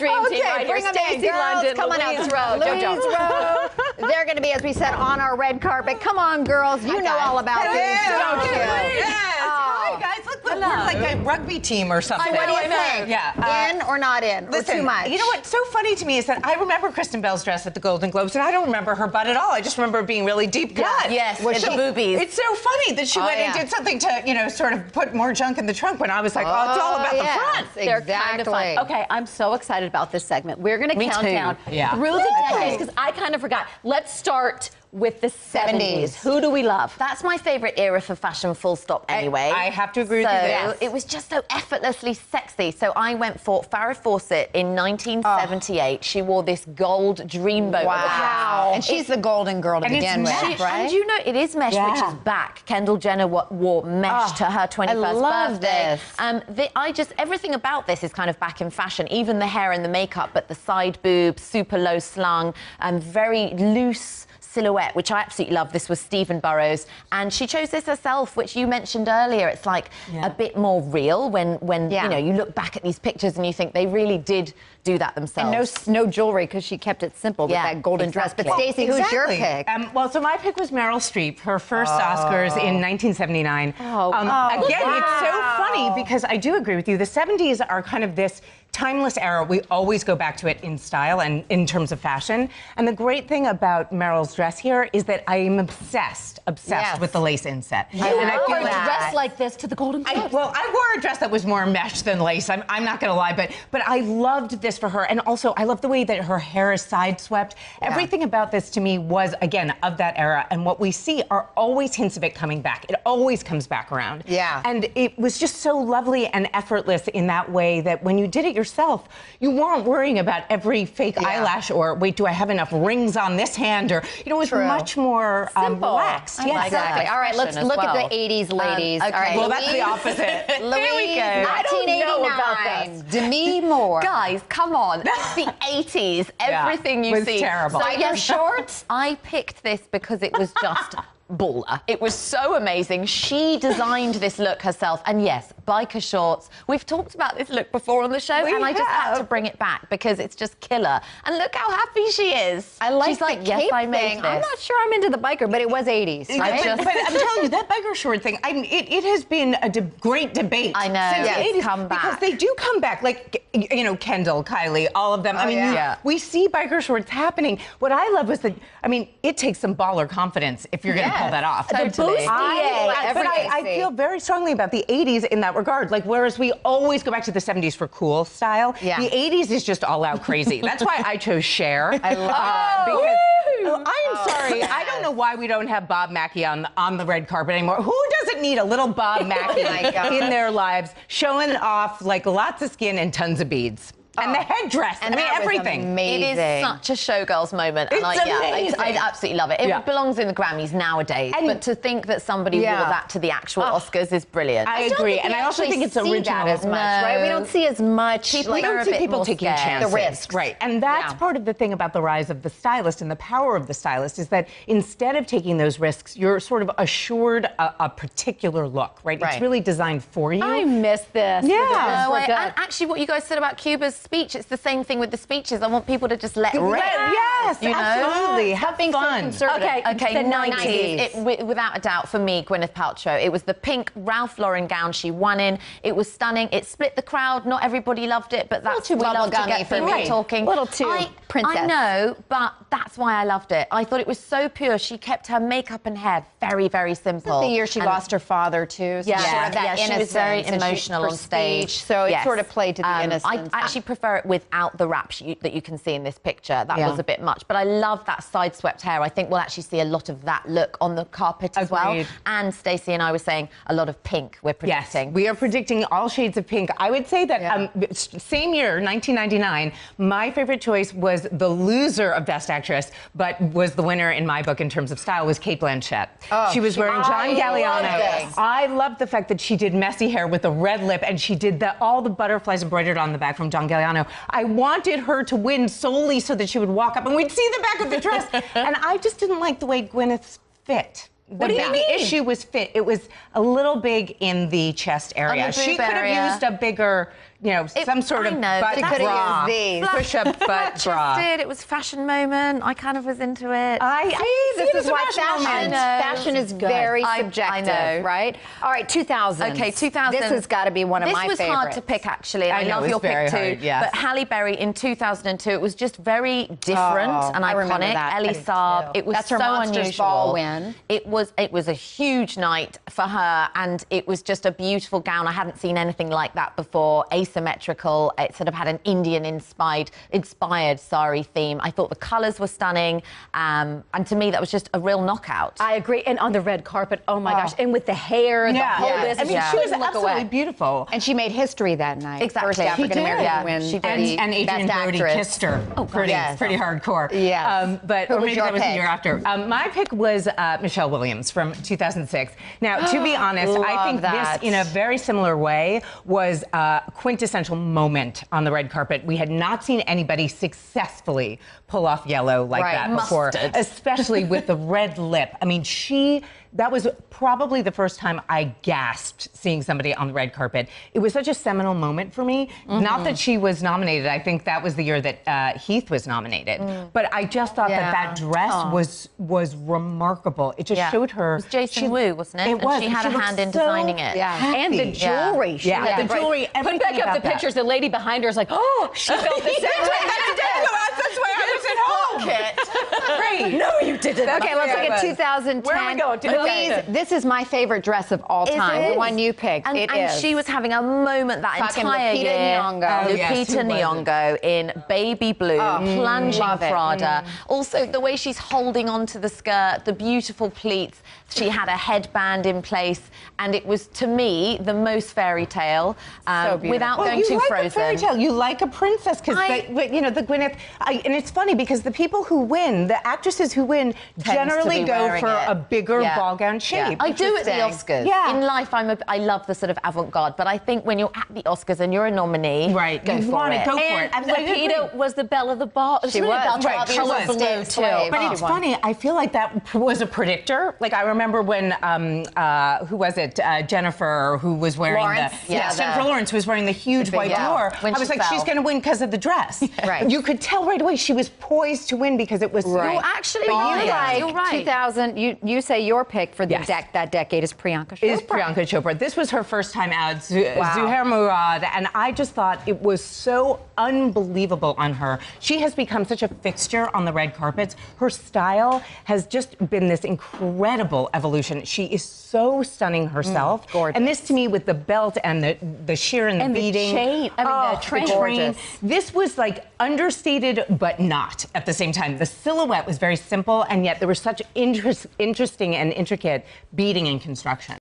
dream team right here. Bring them Stacy in, girls. London, Come on out. Louise Rowe, Louise Rowe. They're going to be, as we said, on our red carpet. Come on, girls. You know all about these, don't you? Yes. Hi, guys. Look, we're like a rugby team or something. What do you think? Yeah. In or not in? Listen, or too much? You know what's so funny to me is that I remember Kristen Bell's dress at the Golden Globes, and I don't remember her butt at all. I just remember it being really deep cut. Yes, with the boobies. It's so funny that she went and did something to, you know, sort of put more junk in the trunk when I was like, oh, it's all about the front. They're kind of fun. Okay, I'm so excited about this segment. We're going to count down through the decades because I kind of forgot. Let's start with the 70s. Who do we love? That's my favorite era for fashion, full stop, anyway. I have to agree with you there. It was just so effortlessly sexy. So I went for Farrah Fawcett in 1978. She wore this gold dreamboat. Wow. And she's the golden girl to begin with, right? And you know, it is mesh, which is back. Kendall Jenner wore mesh to her 21st I love birthday. This. Everything about this is kind of back in fashion, even the hair and the makeup, but the side boobs, super low slung, very loose silhouette, which I absolutely love. This was Stephen Burrows, and she chose this herself, which you mentioned earlier. It's like a bit more real when you know, you look back at these pictures and you think they really did do that themselves. And no jewelry, because she kept it simple with that golden dress. But Stacy, who's your pick? Well, so my pick was Meryl Streep, her first Oscars in 1979. Again, it's so funny because I do agree with you. The 70s are kind of this timeless era. We always go back to it in style and in terms of fashion. And the great thing about Meryl's dress here is that I am obsessed with the lace inset. You wore a dress like this to the Golden Globes. Well, I wore a dress that was more mesh than lace. I'm not going to lie, but I loved this for her. And also, I love the way that her hair is side-swept. Everything about this to me was, again, of that era. And what we see are always hints of it coming back. It always comes back around. Yeah. And it was just so lovely and effortless in that way that when you did it yourself, you weren't worrying about every fake eyelash or, wait, do I have enough rings on this hand? Or, you know, it was much more relaxed. Yes, exactly. All right, let's look at the 80s ladies. Okay. All right, well, that's the opposite. Louise, I don't know about 1989. Demi Moore. Guys, come on. It's the 80s. Everything you was see. terrible. So, Biker shorts? I picked this because it was just baller. It was so amazing. She designed this look herself. And yes, biker shorts. We've talked about this look before on the show, and I just had to bring it back because it's just killer. And look how happy she is. I like She's like, the yes, cape I made thing. this. I'm not sure I'm into the biker, but it was 80s. But I'm telling you, that biker short thing, it has been a great debate. I know. Since the 80s, come back. because they do come back. Like, you know, Kendall, Kylie, all of them. I mean, we see biker shorts happening. What I love was that, I mean, it takes some baller confidence if you're going to pull that off. Totally. I feel very strongly about the 80s in that regard. Like, whereas we always go back to the 70s for cool style, the 80s is just all out crazy. That's why I chose Cher. I love I'm sorry. I don't know why we don't have Bob Mackie on the red carpet anymore. Who doesn't need a little Bob Mackie in their lives, showing off like lots of skin and tons of beads? And the headdress, and I mean, everything. It is such a showgirls moment. It's amazing. I absolutely love it. It belongs in the Grammys nowadays. But to think that somebody wore that to the actual Oscars is brilliant. I agree, and I also think it's original as much, right? We don't see as much. We don't see people taking chances. The risks. Right, and that's part of the thing about the rise of the stylist and the power of the stylist is that instead of taking those risks, you're sort of assured a particular look, right? It's really designed for you. I miss this. Yeah. And actually, what you guys said about Cuba's speech, it's the same thing with the speeches. I want people to just let rip. Yes, absolutely. Have fun. Okay, the 90s. Without a doubt, for me, Gwyneth Paltrow, it was the pink Ralph Lauren gown she won in. It was stunning. It split the crowd. Not everybody loved it, but that's too we love to get people talking. A little too princess. I know, but that's why I loved it. I thought it was so pure. She kept her makeup and hair very, very simple. The year she lost her father, too. So she was very emotional on stage. So it sort of played to the innocence. I actually prefer it without the wrap that you can see in this picture. That was a bit much. But I love that side-swept hair. I think we'll actually see a lot of that look on the carpet as well. And Stacey and I were saying a lot of pink we're predicting. Yes, we are predicting all shades of pink. I would say that same year, 1999, my favorite choice was the loser of Best Actress, but was the winner in my book in terms of style, was Cate Blanchett. She was wearing John Galliano. I loved the fact that she did messy hair with a red lip, and she did all the butterflies embroidered on the back from John Galliano. I wanted her to win solely so that she would walk up and we'd see the back of the dress. And I just didn't like the way Gwyneth's fit. What do you mean? The issue was fit. It was a little big in the chest area. She could have used a bigger some sort of butt She could bra. have used these. Push-up butt bra. Did. It was fashion moment. I kind of was into it. This is why fashion is very subjective, I know. right? All right, 2000. Okay, 2000. This has got to be one of my favorites. This was hard to pick, actually. I know, love it was your very pick, too. hard, yes. But Halle Berry in 2002, it was just very different and I remember iconic. that. Ellie I do, Saab. too. It was That's her so Monsters unusual. Ball win. It was a huge night for her, and it was just a beautiful gown. I hadn't seen anything like that before. Asymmetrical. It sort of had an Indian-inspired theme. I thought the colours were stunning, and to me, that was just a real knockout. I agree. And on the red carpet, oh my gosh. And with the hair, the whole business. I mean, she was look absolutely away. beautiful. And she made history that night. Exactly. First African American Yeah, win. she did. And Adrian Best Brody actress. kissed her. Pretty hardcore. Yes. But Who or was maybe your that was the pick? year after. My pick was Michelle Williams from 2006. Now, to be honest, I think that. this, in a very similar way, was a quintessential moment on the red carpet. We had not seen anybody successfully pull off yellow like that before, especially with the red lip. I mean, that was probably the first time I gasped seeing somebody on the red carpet. It was such a seminal moment for me. Not that she was nominated. I think that was the year that Heath was nominated. But I just thought that dress was remarkable. It just showed her. It was Jason Wu, wasn't it? It was. And she had a hand in so designing it. happy. And the jewelry. She Yeah, had the jewelry. Put Everything back up about the that. pictures. The lady behind her is like, oh, she felt the same way. That's why I was at home. Great. No, you didn't. Okay, let's look at 2010. Where are we going? Louise, this is my favorite dress of all time. The one you picked. And she was having a moment that Talking entire Lupita year. Nyong'o. Oh, yes, Lupita who wasn't? Nyong'o in baby blue, plunging love it. Prada. Also, the way she's holding onto the skirt, the beautiful pleats. She had a headband in place, and it was, to me, the most fairy tale. Without Well, going you too like frozen. a fairy tale. You like a princess because the Gwyneth. And it's funny because the people who win, the actresses who win, generally go for a bigger ball gown shape. I do at the Oscars. Yeah. In life, I love the sort of avant-garde, but I think when you're at the Oscars and you're a nominee, Right, go you for want it. Go for And it. Absolutely. Lupita was the belle of the ball. She was. Right, she was. Blue, too. But it's funny. I feel like that was a predictor. Like I remember when who was it? Jennifer, who was wearing Lawrence? Jennifer Lawrence was wearing the huge white velour. When I was she like, she's fell. going to win because of the dress. Right. You could tell right away she was poised to win because it was. Right. You're actually But right. you like You're right. 2000. You say your pick for that decade is Priyanka Chopra. Is Priyanka Chopra. This was her first time out, Zuhair Murad, and I just thought it was so unbelievable on her. She has become such a fixture on the red carpets. Her style has just been this incredible evolution. She is so stunning herself. Gorgeous. And this to me with the belt and the sheer and the beading. chain. I mean, the train. gorgeous. This was like understated, but not at the same time. The silhouette was very simple, and yet there was such interesting and intricate beading and construction.